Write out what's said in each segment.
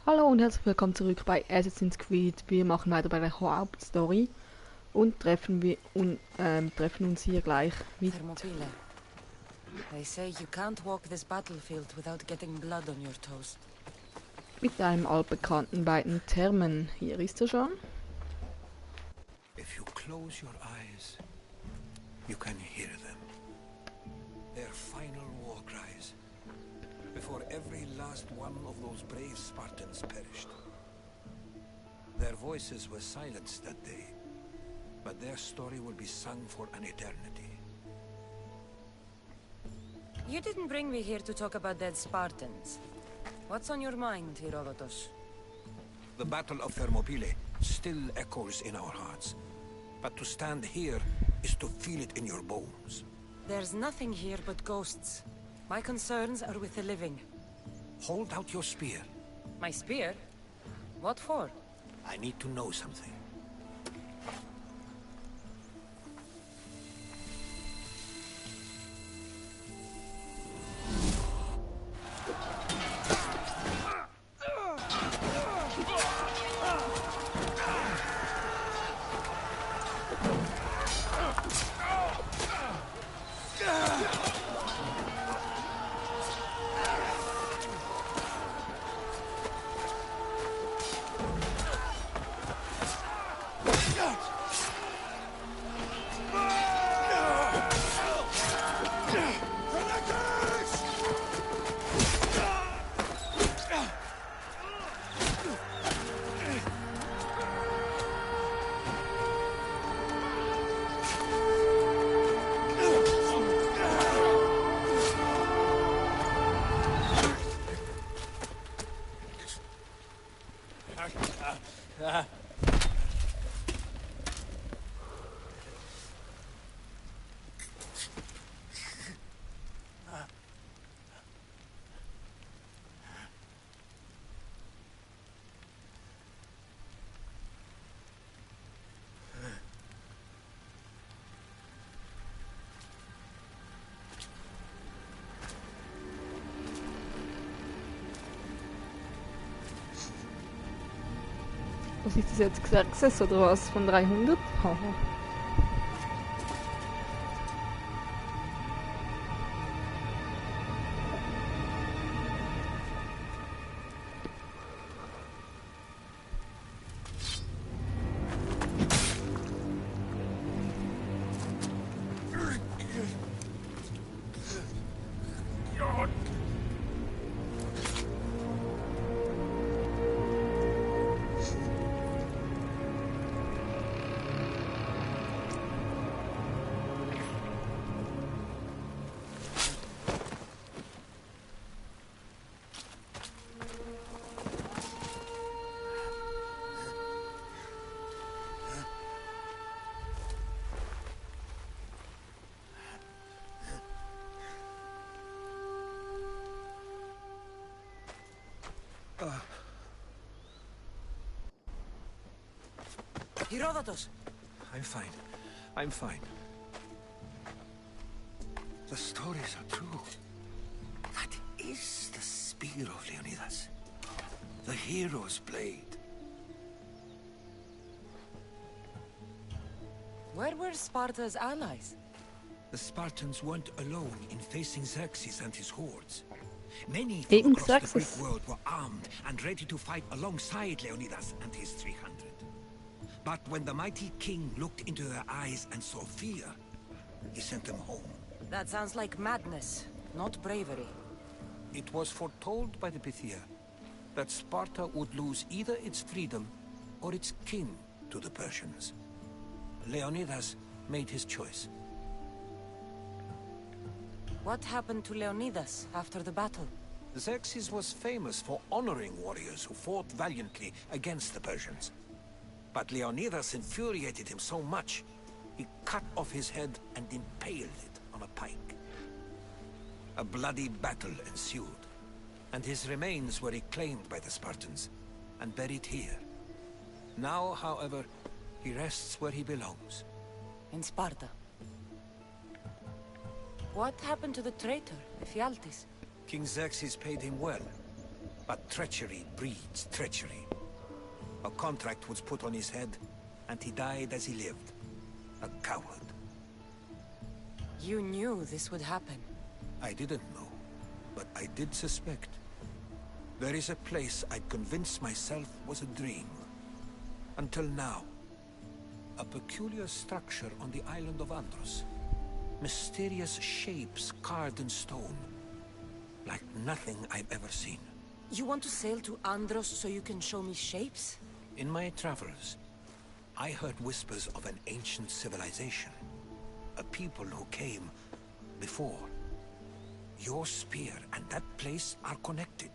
Hallo und herzlich willkommen zurück bei Asassins. Wir machen weiter bei der Hauptstory und treffen uns hier gleich mit Thermopyle. They say you can't walk this battlefield without getting blood on your toes. einem altbekannten beiden Termen. Hier ist er schon. If you close your eyes, you can hear them. Their final war cries. Before every last one of those brave Spartans perished. Their voices were silenced that day, but their story will be sung for an eternity. You didn't bring me here to talk about dead Spartans. What's on your mind, Herodotus? The Battle of Thermopylae still echoes in our hearts. But to stand here is to feel it in your bones. There's nothing here but ghosts. My concerns are with the living. Hold out your spear. My spear? What for? I need to know something. Was ist das jetzt? Xerxes oder was? Von 300? Haha. Herodotus! I'm fine. I'm fine. The stories are true. That is the spear of Leonidas. The hero's blade. Where were Sparta's allies? The Spartans weren't alone in facing Xerxes and his hordes. Many Eben from across the Xerxes. Greek world were armed and ready to fight alongside Leonidas and his 300. But when the mighty king looked into their eyes and saw fear, he sent them home. That sounds like madness, not bravery. It was foretold by the Pythia that Sparta would lose either its freedom or its king to the Persians. Leonidas made his choice. What happened to Leonidas after the battle? Xerxes was famous for honoring warriors who fought valiantly against the Persians. But Leonidas infuriated him so much, he cut off his head and impaled it on a pike. A bloody battle ensued, and his remains were reclaimed by the Spartans and buried here. Now, however, he rests where he belongs. In Sparta. What happened to the traitor, Ephialtes? King Xerxes paid him well. But treachery breeds treachery. A contract was put on his head, and he died as he lived. A coward. You knew this would happen. I didn't know, but I did suspect. There is a place I'd convinced myself was a dream. Until now. A peculiar structure on the island of Andros. Mysterious shapes carved in stone. Like nothing I've ever seen. You want to sail to Andros so you can show me shapes? In my travels, I heard whispers of an ancient civilization. A people who came before. Your spear and that place are connected.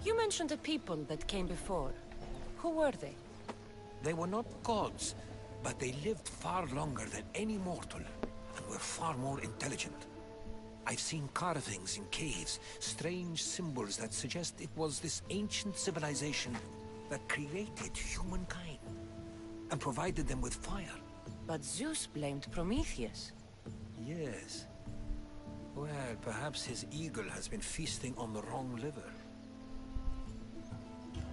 You mentioned a people that came before. Who were they? They were not gods, but they lived far longer than any mortal, and were far more intelligent. I've seen carvings in caves, strange symbols that suggest it was this ancient civilization that created humankind, and provided them with fire. But Zeus blamed Prometheus. Yes. Well, perhaps his eagle has been feasting on the wrong liver.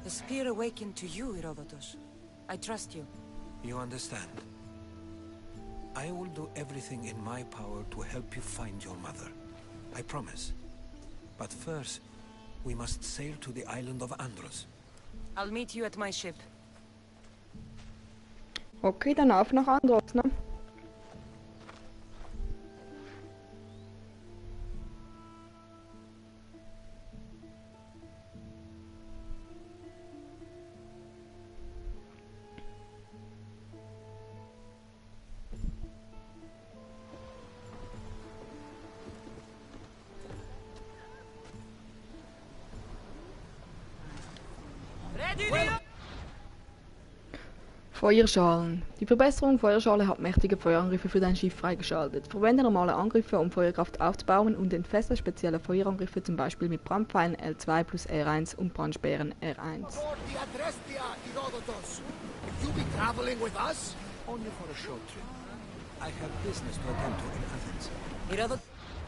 The spear awakened to you, Herodotus. I trust you. You understand? I will do everything in my power to help you find your mother. I promise. But first, we must sail to the island of Andros. I'll meet you at my ship. Okay, dann auf nach Andros, ne? Feuerschalen. Die Verbesserung Feuerschale hat mächtige Feuerangriffe für dein Schiff freigeschaltet. Verwende normale Angriffe, um Feuerkraft aufzubauen und entfesse spezielle Feuerangriffe, zum Beispiel mit Brandpfeilen L2 plus R1 und Brandspeeren R1. Only for a short trip. I have business to attend to in Athens.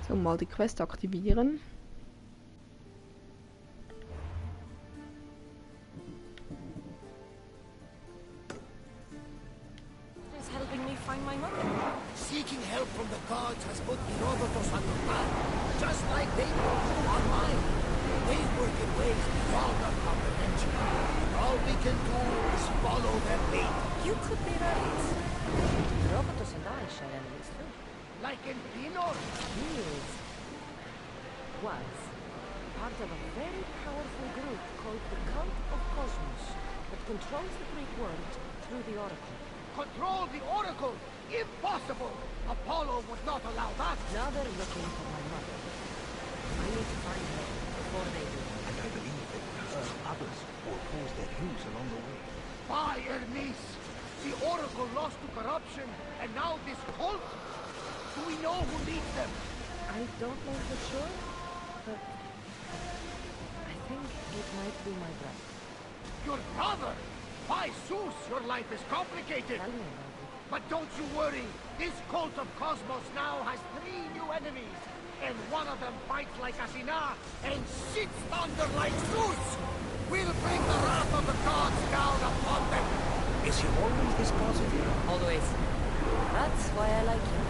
So, mal die Quest aktivieren. Helping me find my mother. Seeking help from the gods has put Herodotus on your path, just like they put you on mine. They work in ways beyond our comprehension. All we can do is follow their lead. You could be right. Herodotus and I share enemies too. Like in Pinor. He was part of a very powerful group called the Cult of Cosmos that controls the Greek world through the Oracle. Control the Oracle! Impossible! Apollo would not allow that! Now they're looking for my mother. I need to find her before they do. And I believe that others will oppose their views along the way. By Hermes! The Oracle lost to corruption, and now this cult? Do we know who leads them? I don't know for sure, but I think it might be my brother. Your brother? By Zeus, your life is complicated! Tell me about it. But don't you worry, this cult of Cosmos now has 3 new enemies, and one of them fights like Athena and sits thunder like Zeus! We'll bring the wrath of the gods down upon them! Is he always this positive? Always. That's why I like you.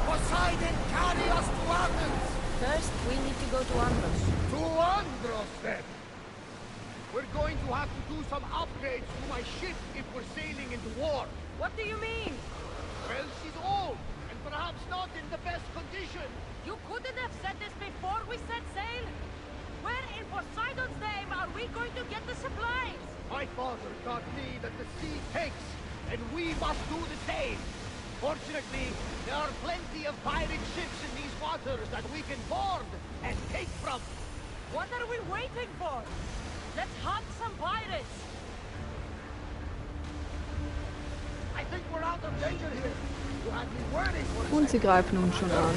Poseidon, carry us to Athens! First, we need to go to Andros. To Andros, then! We're going to have to do some upgrades to my ship if we're sailing into war. What do you mean? Well, she's old, and perhaps not in the best condition. You couldn't have said this before we set sail? Where in Poseidon's name are we going to get the supplies? My father taught me that the sea takes, and we must do the same. Fortunately, there are plenty of pirate ships in these waters that we can board and take from. What are we waiting for? Let's hunt some pirates! I think we're out of danger here. You had me worried for a Und sie greifen uns schon an.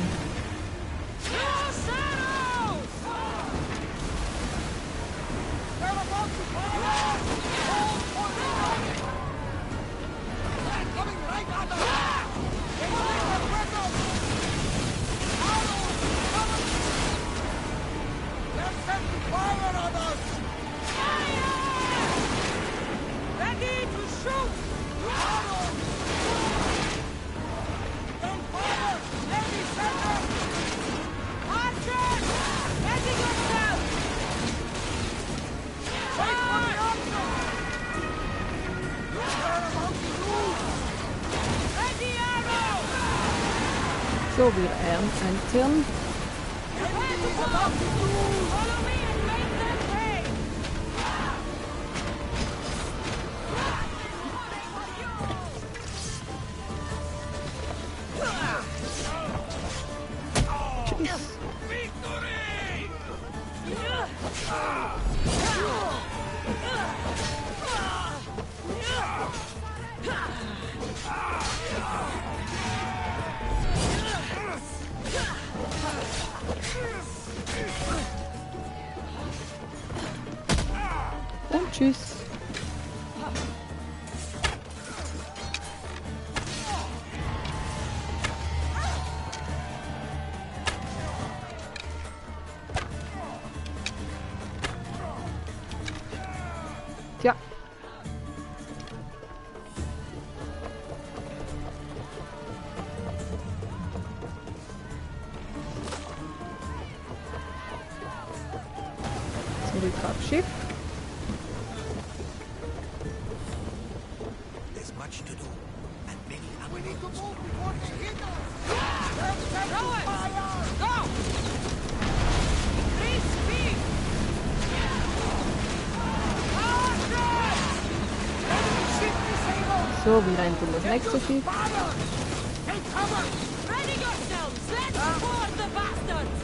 Los, arrows! They're about to fire! Hold for me! They're coming right at us! They like our weapons! Arrows! Cover! They're set to fire! So, wir entern. Follow me and make them pay! Tschüss. Und tschüss. Tja. Zurück aufs Schiff. There's much to do, and many We need to unknowns. move before they hit us! Rowers! Go! Increase speed! So, wir entern das nächste Schiff. Take cover! Ready yourselves! Let's board the bastards!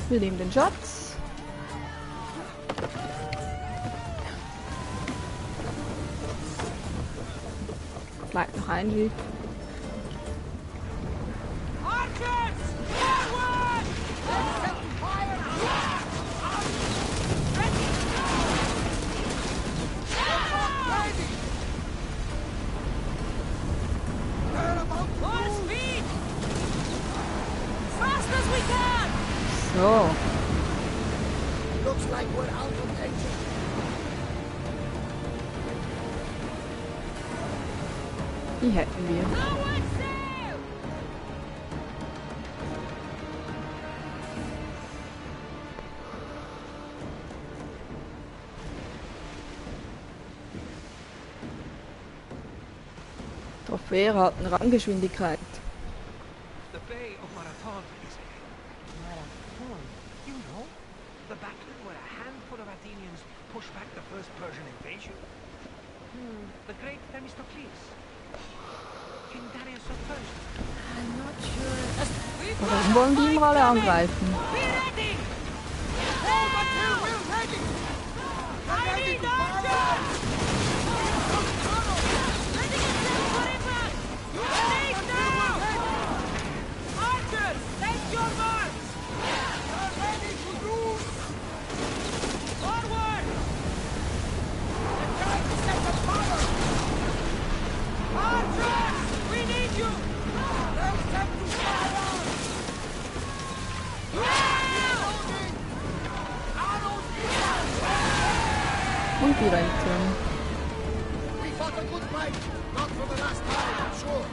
Wir nehmen den Schatz. Bleibt noch ein Schiff. Archers! Forward! More speed! Fast as we can! So, Looks like we're out of danger. die hätten wir. Forward sail! Trophäe halten Ranggeschwindigkeit. The Bay of Marathon is it? Marathon. You know? The battle where a handful of Athenians pushed back the first Persian invasion? The great Themistocles. King Darius of Persia. I'm not sure. Warum wollen die immer alle angreifen? Be ready! Hold until we're ready! I need archers! Ready yourself for impact! Grenade now! Archers, take your marks! We're ready to do! Forward! They're trying to set the fire! Archers, we need you! They'll set to fire! Reloading! Arrows in! Und wir entern. We fought a good fight! Not for the last time, I'm sure!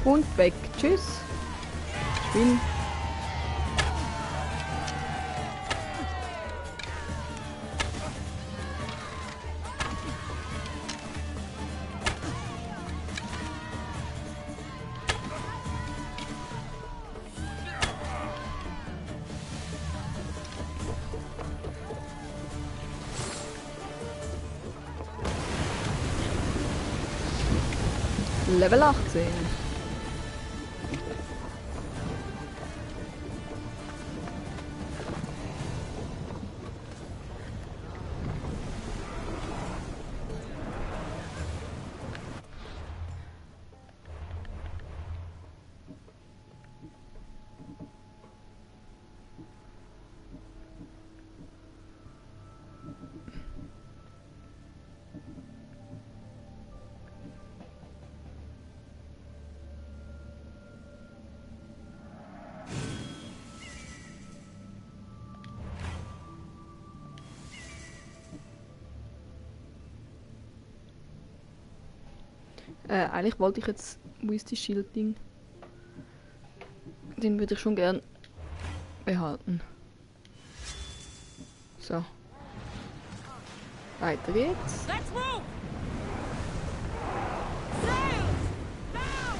Und weg. Tschüss. bin. Level 18. Eigentlich wollte ich jetzt, wo ist die Schildding? Den würde ich schon gern behalten. So. Weiter geht's. Let's move! Sails! Now!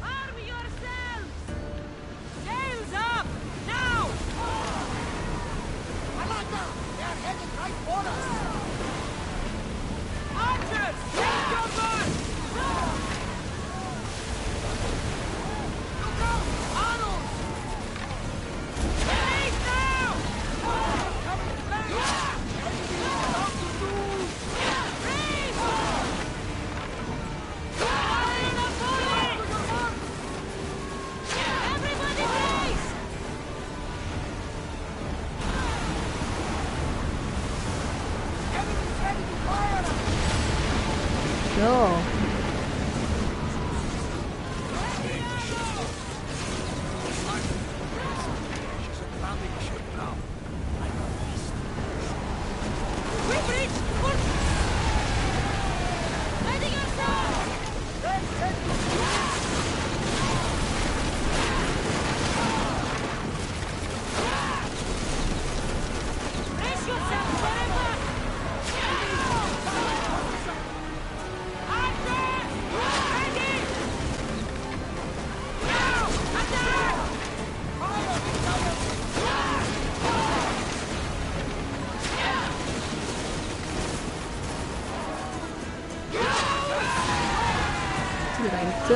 Arm yourselves! Sails up! Now! Alaka! They're headed right for us! Archers! Take your guns! Look out! Arrows! Release now! Coming flank! Enemy about to lose! Freeze! Fire in a volley! Everybody brace! Enemy's ready to fire! So. She's a landing ship now. We breach! Push! Ready yourself! Let's head to Brace yourself, wherever! Archers! Ready! Now! Attack! fire! Direkt.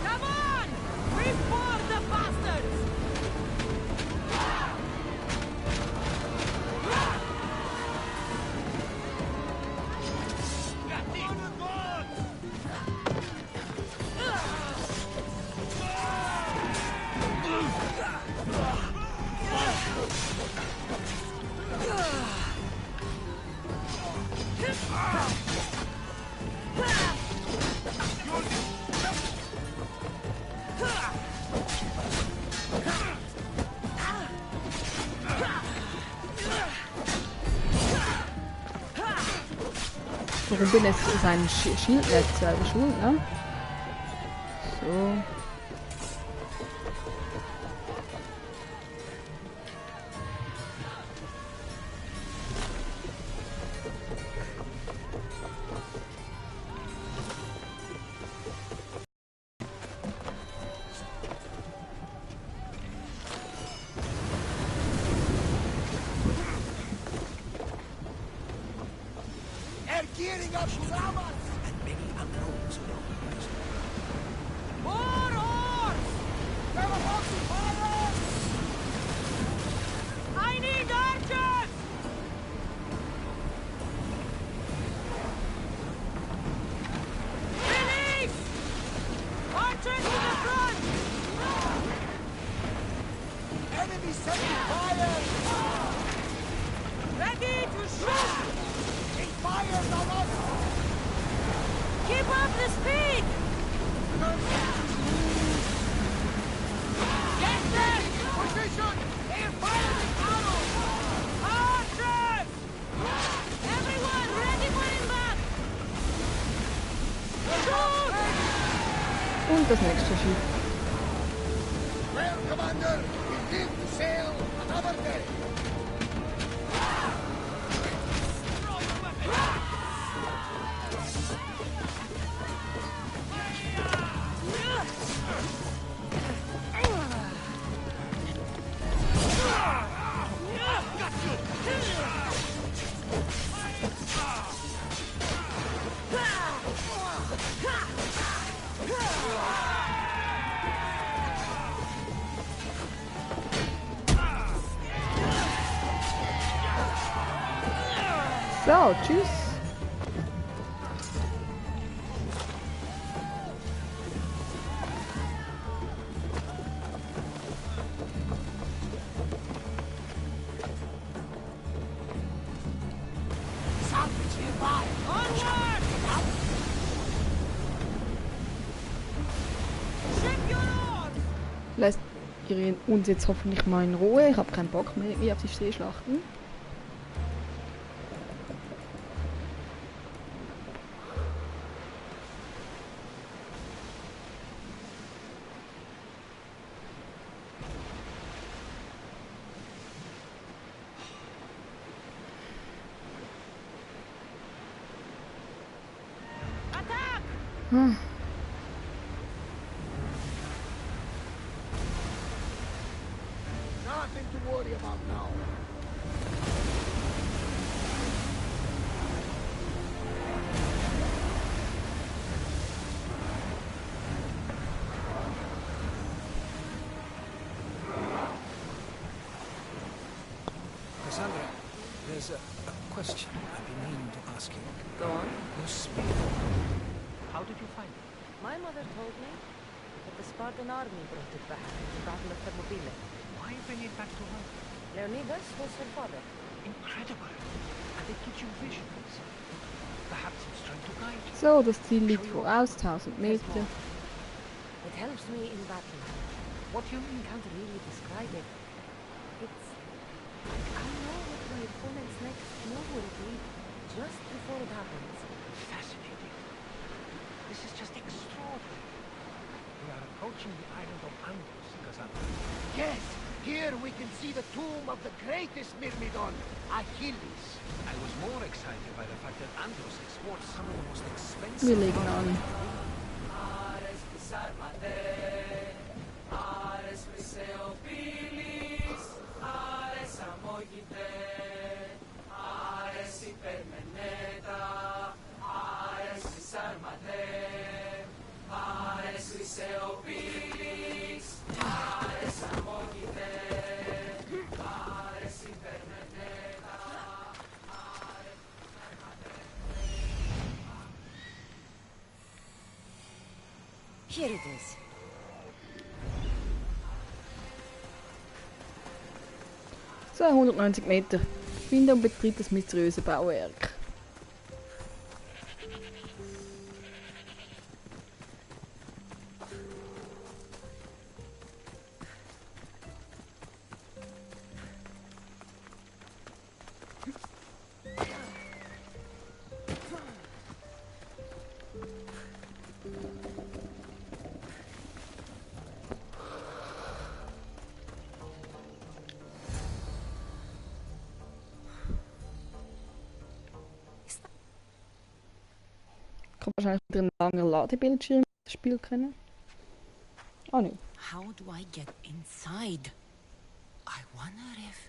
Come on! Report the bastards! Warum bin jetzt sein Schild nicht selber schuld, ne? So. They're gearing up Shamas! And many unknowns along the way. More oars! They're about to fire us! I need archers! Release! Archers to the front! Enemy setting fire! Ready to shoot! He fires on us! Keep up the speed! Get there! Position! They're firing arrows! Archers! Everyone ready for impact! Shoot! Und das nächste Schiff. Well, Commander, we live to sail another day! So, tschüss. Something's nearby! Onward! Ship your oars! Lässt ihr uns jetzt hoffentlich mal in Ruhe. Ich habe keinen Bock mehr auf die Seeschlachten. Attack! Nothing to worry about now. Cassandra, there's a question I've been meaning to ask you. Go on. Your spear. How did you find it? My mother told me that the Spartan army brought it back in the Battle of Thermopylae. Why bring it back to her? Leonidas was her father. Incredible. And it gives you visions. Perhaps it's trying to guide you. So, das Ziel liegt voraus, 1000 Meter. It helps me in battle. What do you mean? I can't really describe it. It's like I know what my opponent's next move will be just before it happens. Fascinating. This is just extraordinary. We are approaching the island of Andros, Cassandra. Yes, here we can see the tomb of the greatest Myrmidon, Achilles. I was more excited by the fact that Andros exports some of the most expensive... Wir legen an. Here it is. 290 Meter. Finde und betritt das mysteriöse Bauwerk. Kommt wahrscheinlich wieder ein langer Ladebildschirm das Spiel können. Ah, nicht. How do I get inside? I wonder if...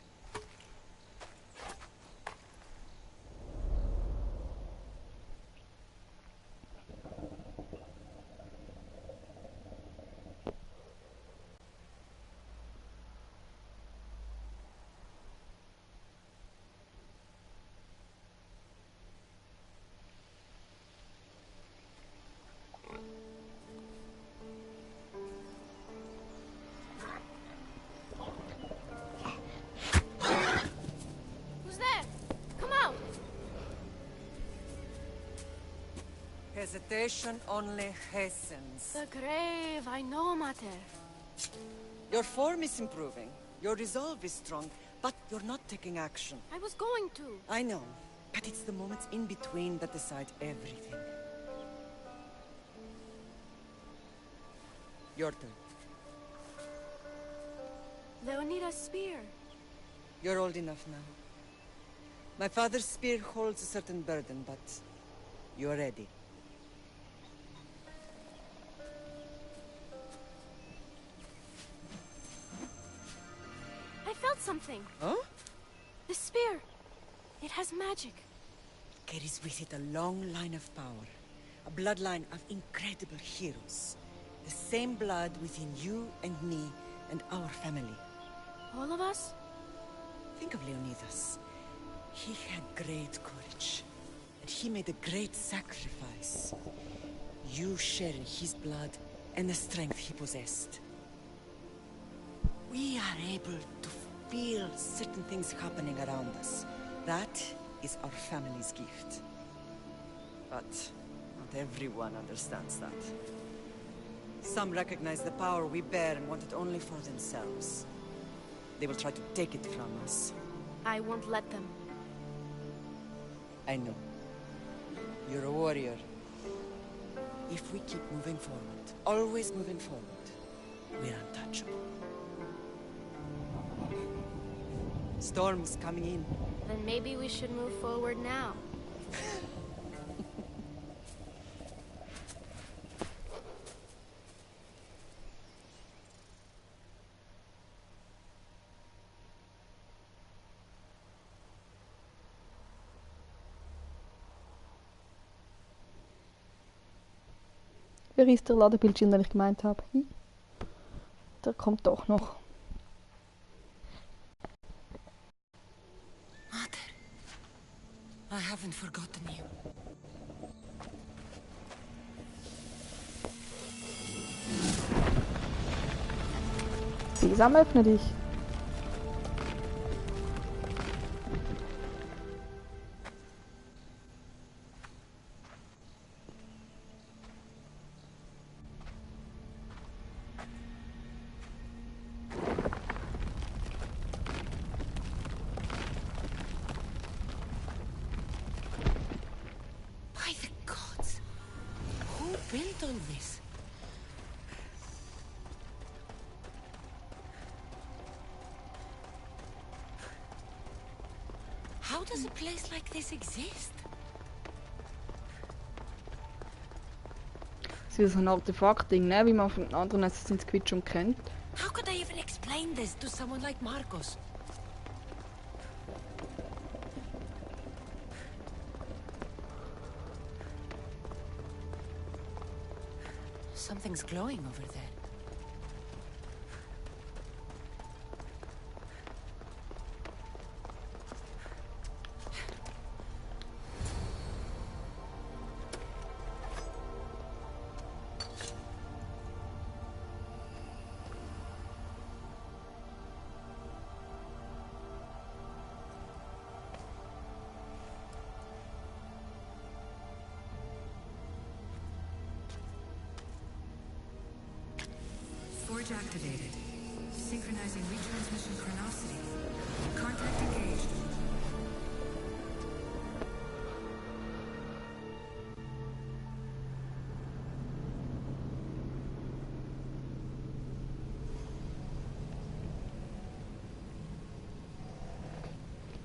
Teleportation only hastens. The grave, I know, Mater. Your form is improving. Your resolve is strong, but you're not taking action. I was going to. I know, but it's the moments in between that decide everything. Your turn. Leonidas' spear. You're old enough now. My father's spear holds a certain burden, but you're ready. I felt something. Huh? The spear. It has magic. Carries with it a long line of power. A bloodline of incredible heroes. The same blood within you and me and our family. All of us? Think of Leonidas. He had great courage. And he made a great sacrifice. You share in his blood and the strength he possessed. We are able to feel certain things happening around us. That is our family's gift. But not everyone understands that. Some recognize the power we bear and want it only for themselves. They will try to take it from us. I won't let them. I know. You're a warrior. If we keep moving forward, always moving forward, we're untouchable. Storm's coming in. Then maybe we should move forward now. Wer ist der Ladebildschirm, den ich gemeint habe? Der kommt doch noch. Mother, I haven't forgotten you. Sesam, öffne dich. By the gods! Who built all this? How does a place like this exist? Das ist wieder so ein Artefakt-Ding, ne? Wie man von anderen Asassins schon kennt. How could I even explain this to someone like Marcos? Something's glowing over there. Forge activated. Synchronizing retransmission chronicity. Contact engaged.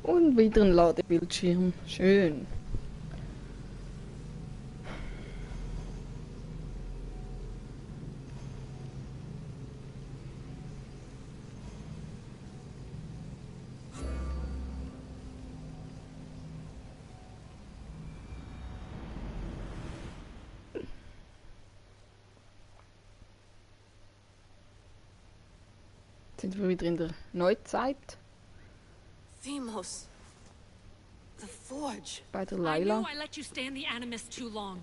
Und wieder ein Ladebildschirm. Schön. Sind wir wieder in der Neuzeit Themos. The forge. bei der I Laila. knew I let you stay in the Animus too long.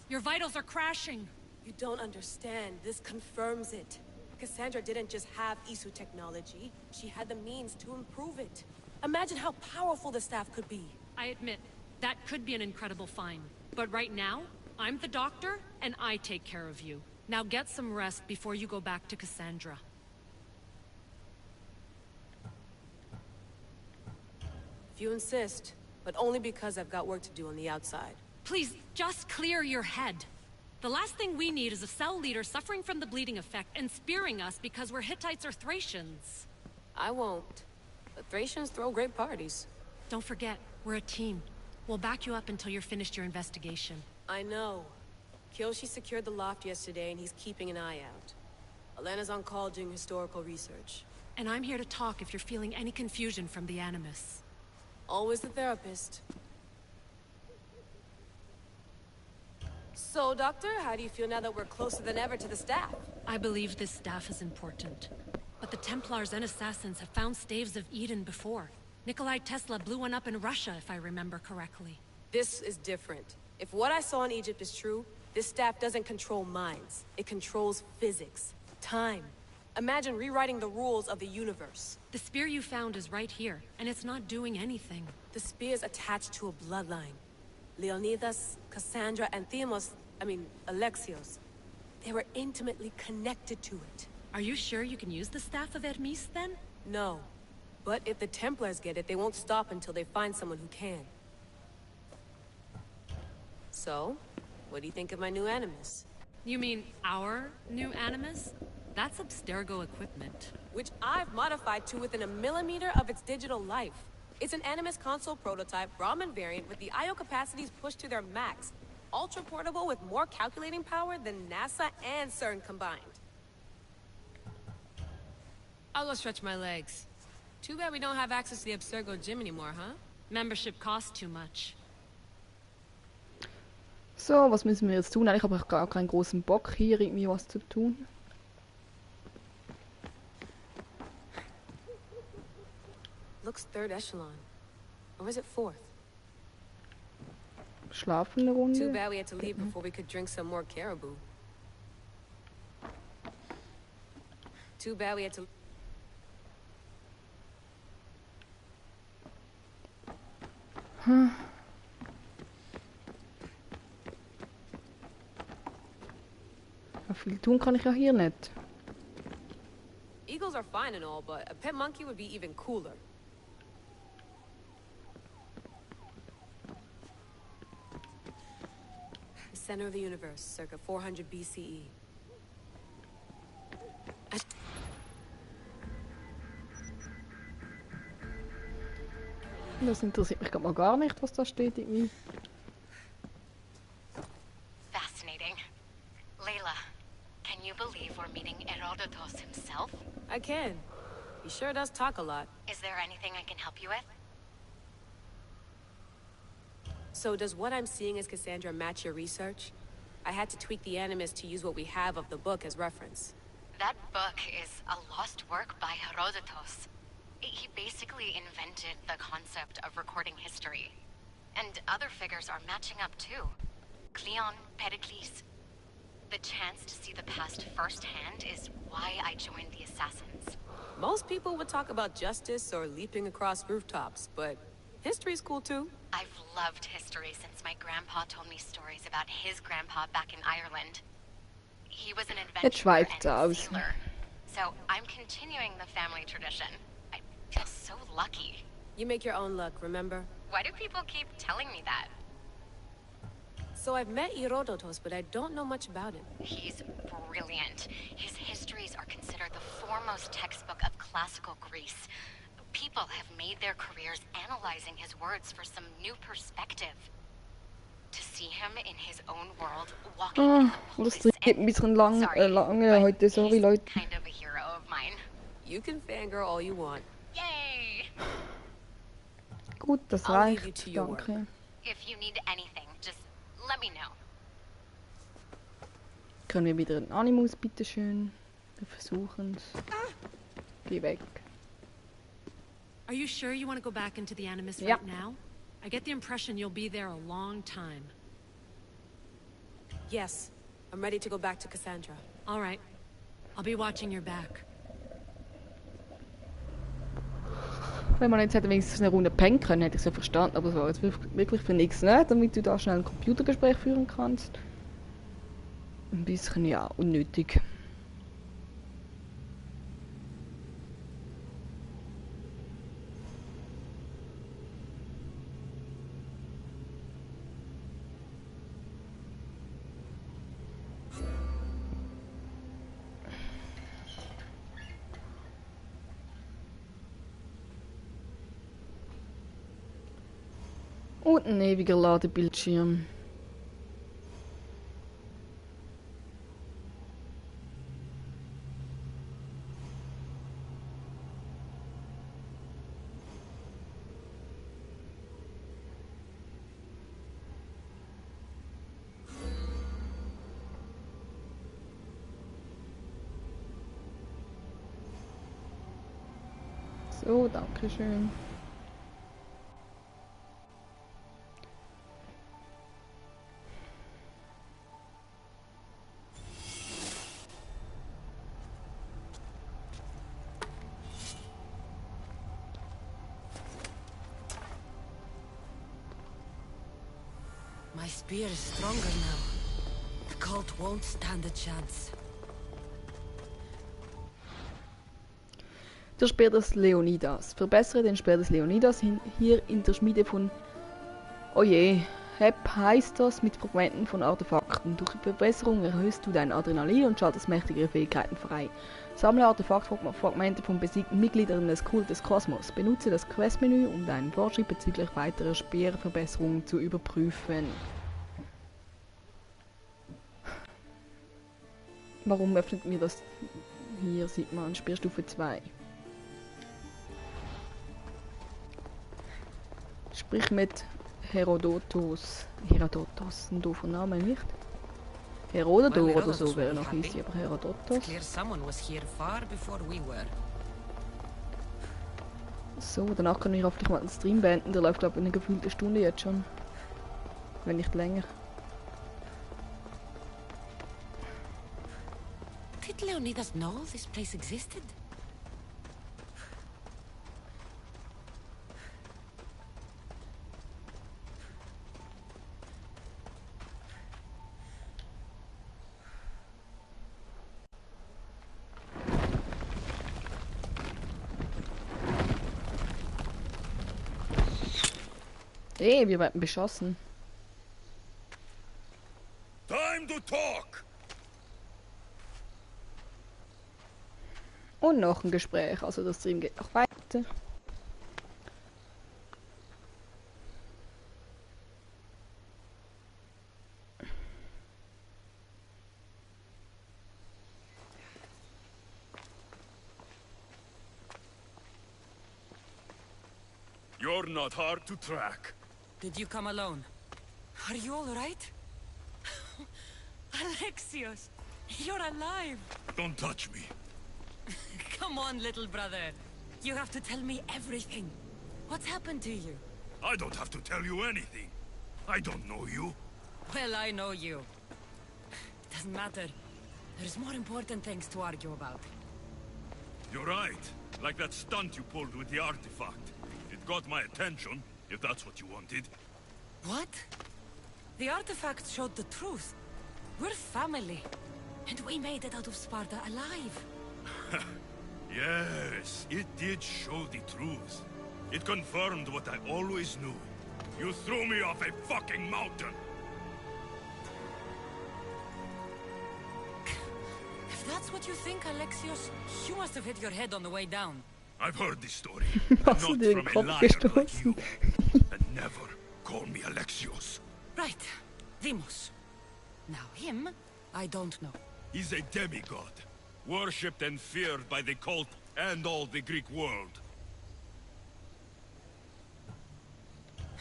Your vitals are crashing. You don't understand. This confirms it. Cassandra didn't just have Isu technology. She had the means to improve it. Imagine how powerful the staff could be. I admit, that could be an incredible find. But right now, I'm the doctor, and I take care of you. Now get some rest before you go back to Cassandra. If you insist, but only because I've got work to do on the outside. Please, just clear your head. The last thing we need is a cell leader suffering from the bleeding effect and spearing us because we're Hittites or Thracians. I won't. The Thracians throw great parties. Don't forget, we're a team. We'll back you up until you're finished your investigation. I know. Kyoshi secured the loft yesterday and he's keeping an eye out. Elena's on call doing historical research. And I'm here to talk if you're feeling any confusion from the Animus. Always the therapist. So, Doctor, how do you feel now that we're closer than ever to the staff? I believe this staff is important. But the Templars and Assassins have found staves of Eden before. Nikolai Tesla blew one up in Russia, if I remember correctly. This is different. If what I saw in Egypt is true, this staff doesn't control minds. It controls physics, time. Imagine rewriting the rules of the universe. The spear you found is right here, and it's not doing anything. The spear's attached to a bloodline. Leonidas, Cassandra, and Alexios. They were intimately connected to it. Are you sure you can use the Staff of Hermes, then? No. But if the Templars get it, they won't stop until they find someone who can. So, what do you think of my new Animus? You mean our new Animus? That's Abstergo equipment. Which I've modified to within a millimeter of its digital life. It's an Animus console prototype, Brahmin variant, with the I/O capacities pushed to their max. Ultra portable with more calculating power than NASA and CERN combined. I'll go stretch my legs. Too bad we don't have access to the Abstergo gym anymore, huh? Membership costs too much. So, was müssen wir jetzt tun? Ich habe auch gar keinen großen Bock, hier irgendwie was zu tun. Looks third echelon. Or is it fourth? Schlafende Runde. Too bad we had to leave before we could drink some more caribou. Too bad we had to... Viel tun kann ich ja hier nicht. Eagles are fine and all, but a pet monkey would be even cooler. The center of the universe, circa 400 BCE. Das interessiert mich mal gar nicht, was da steht irgendwie. Fascinating. Layla, can you believe we're meeting Herodotus himself? I can. He sure does talk a lot. Is there anything I can help you with? So does what I'm seeing as Cassandra match your research? I had to tweak the Animus to use what we have of the book as reference. That book is a lost work by Herodotus. He basically invented the concept of recording history. And other figures are matching up too. Cleon, Pericles. The chance to see the past firsthand is why I joined the Assassins. Most people would talk about justice or leaping across rooftops, but history's cool too. I've loved history since my grandpa told me stories about his grandpa back in Ireland. He was an adventurer and sailor. So I'm continuing the family tradition. I feel so lucky. You make your own luck, remember? Why do people keep telling me that? So I've met Herodotus, but I don't know much about him. He's brilliant. His histories are considered the foremost textbook of classical Greece. People have made their careers analyzing his words for some new perspective. To see him in his own world, walking in the das polis geht ein bisschen lange heute, sorry Leute. Kind of a hero of mine. You can fangirl all you want. Yay! Gut, das I'll leave you reicht, to your danke. work. If you need anything, just let me know. Können wir wieder einen Animus, bitteschön? Wir versuchen's. Geh weg. Are you sure you want to go back into the Animus Ja. right now? I get the impression you'll be there a long time. Yes, I'm ready to go back to Cassandra. All right. I'll be watching your back. Wenn man jetzt hätte wenigstens eine Runde pennen können, hätte ich es ja verstanden, aber es war jetzt wirklich für nichts, ne? Damit du da schnell ein Computergespräch führen kannst. Ein bisschen, ja, unnötig. Und ein ewiger Ladebildschirm. So, danke schön. My spear is stronger now. The cult won't stand a chance. Der Speer des Leonidas. Verbessere den Speer des Leonidas hier in der Schmiede von... Oh je, Heb heißt das mit Fragmenten von Artefakten. Durch die Verbesserung erhöhst du dein Adrenalin und schaltest mächtigere Fähigkeiten frei. Sammle Artefaktfragmente von besiegten Mitgliedern des Kult des Kosmos. Benutze das Questmenü, um deinen Fortschritt bezüglich weiterer Speerverbesserungen zu überprüfen. Warum öffnet mir das? Hier sieht man Speerstufe 2. Sprich mit Herodotos. Herodotos, ein doofer Name, nicht? Herodotor oder so wäre noch easy, aber Herodotos. So, danach kann ich hoffentlich mal den Stream beenden. Der läuft, glaube ich, eine gefühlte Stunde jetzt schon. Wenn nicht länger. Did Leonidas know this place existed? Hey, wir werden beschossen. Time to talk! Und noch ein Gespräch, also der Stream geht noch weiter. You're not hard to track. Did you come alone? Are you all right? Alexios, you're alive. Don't touch me. Come on, little brother. You have to tell me everything. What's happened to you? I don't have to tell you anything. I don't know you. Well, I know you. Doesn't matter. There's more important things to argue about. You're right. Like that stunt you pulled with the artifact. It got my attention, if that's what you wanted. What? The artifact showed the truth. We're family. And we made it out of Sparta alive. Yes, it did show the truth. It confirmed what I always knew. You threw me off a fucking mountain! If that's what you think, Alexios, you must have hit your head on the way down. I've heard this story. Hast Not du dir den from a Kopf liar like gestoßen? you. And never call me Alexios. Right. Demos. Now him, I don't know. He's a demigod. Worshipped and feared by the cult and all the Greek world.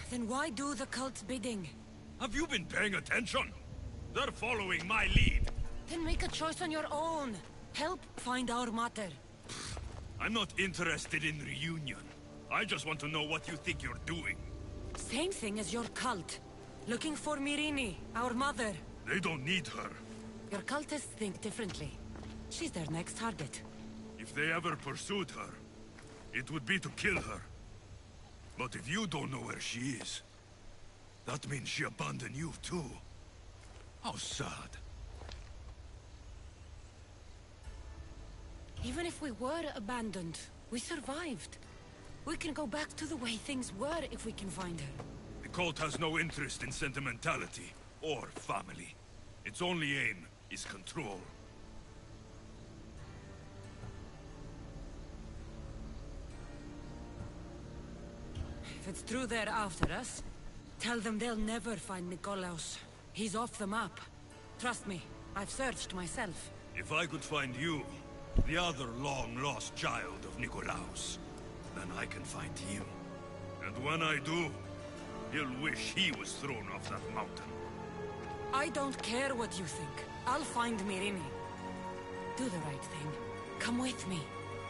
Then why do the cult's bidding? Have you been paying attention? They're following my lead. Then make a choice on your own. Help find our mater. I'm not interested in reunion. I just want to know what you think you're doing. Same thing as your cult. Looking for Mirini, our mother. They don't need her. Your cultists think differently. She's their next target. If they ever pursued her, it would be to kill her. But if you don't know where she is, that means she abandoned you too. How sad. Even if we were abandoned, we survived. We can go back to the way things were if we can find her. The cult has no interest in sentimentality or family. Its only aim is control. If it's true they're after us, tell them they'll never find Nikolaos. He's off the map. Trust me, I've searched myself. If I could find you, the other long-lost child of Nikolaos, then I can find him. And when I do, he'll wish he was thrown off that mountain. I don't care what you think. I'll find Mirini. Do the right thing. Come with me.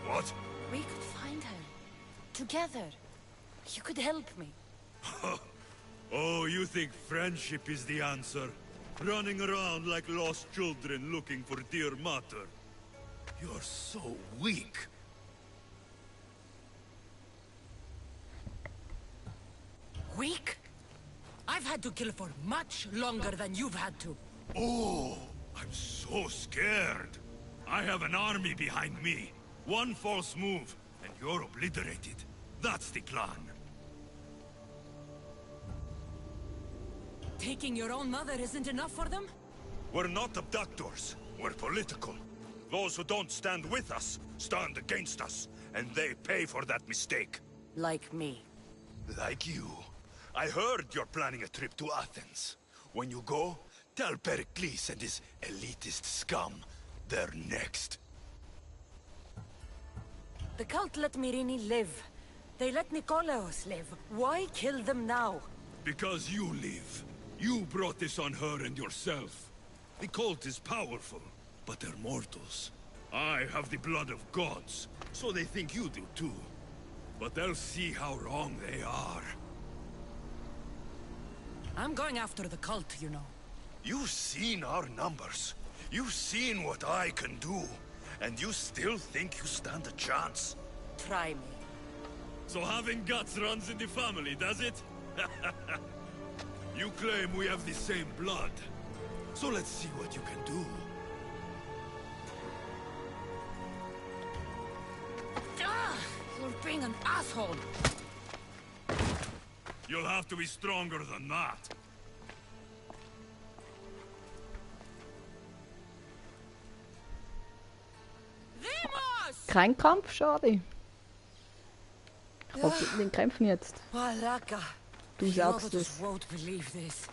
What? We could find her. Together. You could help me. Oh, you think friendship is the answer? Running around like lost children looking for dear mother. You're so weak. Weak? I've had to kill for much longer than you've had to. Oh, I'm so scared. I have an army behind me. One false move, and you're obliterated. That's the plan. Taking your own mother isn't enough for them? We're not abductors. We're political. Those who don't stand with us, stand against us. And they pay for that mistake. Like me. Like you. I heard you're planning a trip to Athens. When you go, tell Pericles and his elitist scum they're next. The cult let Mirini live. They let Nikolaos live. Why kill them now? Because you live. You brought this on her and yourself. The cult is powerful, but they're mortals. I have the blood of gods, so they think you do too. But they'll see how wrong they are. I'm going after the cult, you know. You've seen our numbers. You've seen what I can do. And you still think you stand a chance? Try me. So having guts runs in the family, does it? You claim we have the same blood. So let's see what you can do. You're being an asshole. You'll have to be stronger than that. Kein Kampf, schade. Ich hoffe, den kämpfen jetzt. Malaka. Du sagst es. Won't believe this.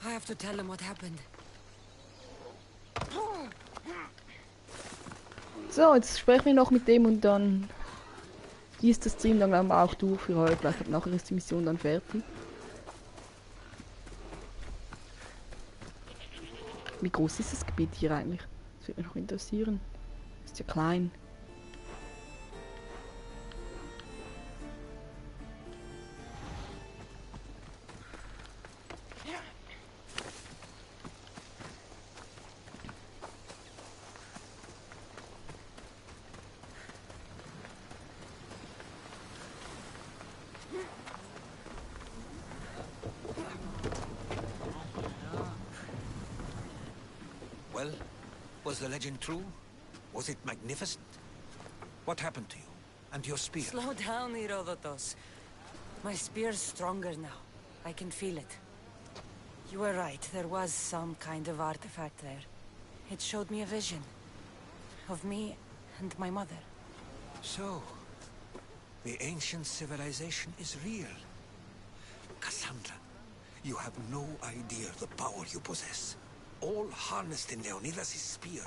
I have to tell him what happened. So, jetzt sprechen wir noch mit dem und dann ist der Stream dann auch durch für heute, weil ich glaube, nachher ist die Mission dann fertig. Wie groß ist das Gebiet hier eigentlich? Das würde mich noch interessieren. Ist ja klein. Well, was the legend true? Was it magnificent? What happened to you? And your spear? Slow down, Herodotus. My spear's stronger now. I can feel it. You were right. There was some kind of artifact there. It showed me a vision. Of me and my mother. So, the ancient civilization is real. Cassandra, you have no idea the power you possess. All harnessed in Leonidas' spear.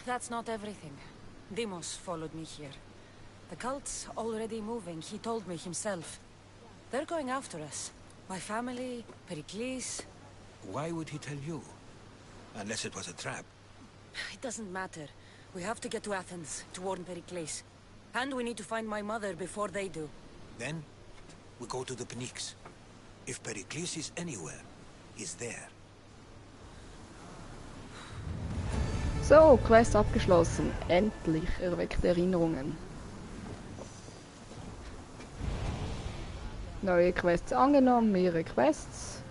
That's not everything. Deimos followed me here. The cult's already moving, he told me himself. They're going after us. My family, Pericles. Why would he tell you? Unless it was a trap. It doesn't matter. We have to get to Athens to warn Pericles. And we need to find my mother before they do. Then, we go to the Pnyx. If Pericles is anywhere, he's there. So, Quest abgeschlossen. Endlich erweckte Erinnerungen. Neue Quests angenommen, mehrere Quests.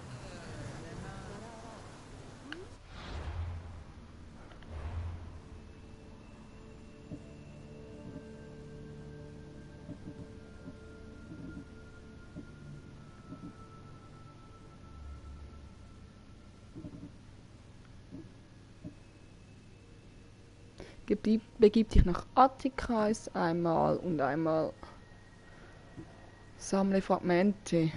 Begib dich nach Attika einmal und einmal sammle Fragmente.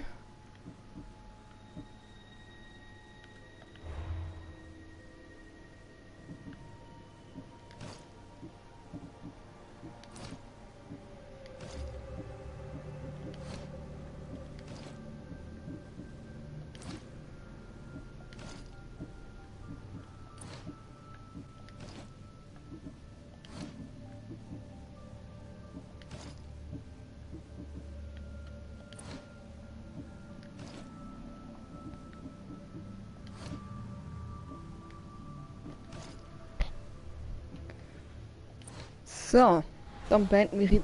So, dann beenden wir